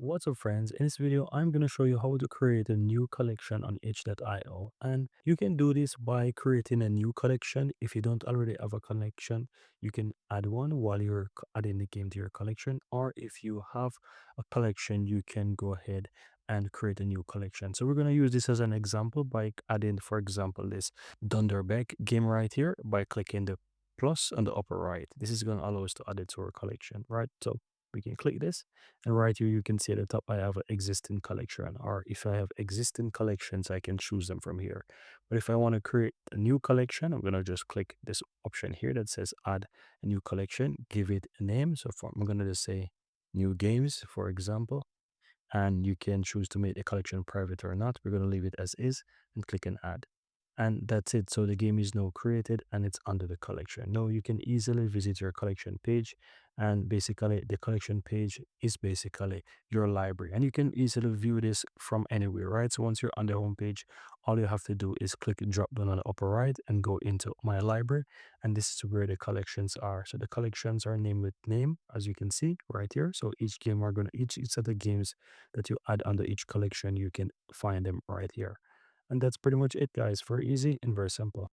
What's up friends, in this video I'm going to show you how to create a new collection on itch.io, and you can do this by creating a new collection. If you don't already have a collection, you can add one while you're adding the game to your collection, or if you have a collection you can go ahead and create a new collection. So we're going to use this as an example by adding, for example, this Dunderbeck game right here by clicking the plus on the upper right. This is going to allow us to add it to our collection, right? So we can click this, and right here you can see at the top I have an existing collection, or if I have existing collections I can choose them from here. But if I want to create a new collection, I'm going to just click this option here that says add a new collection, give it a name. So I'm going to just say new games, for example, and you can choose to make the collection private or not. We're going to leave it as is and click on add, and that's it. So the game is now created and it's under the collection. Now you can easily visit your collection page, and basically the collection page is basically your library, and you can easily view this from anywhere, right? So once you're on the home page, all you have to do is click drop down on the upper right and go into my library, and this is where the collections are. So the collections are named with name, as you can see right here. So each game are going to each set of games that you add under each collection, you can find them right here. And that's pretty much it, guys. Very easy and very simple.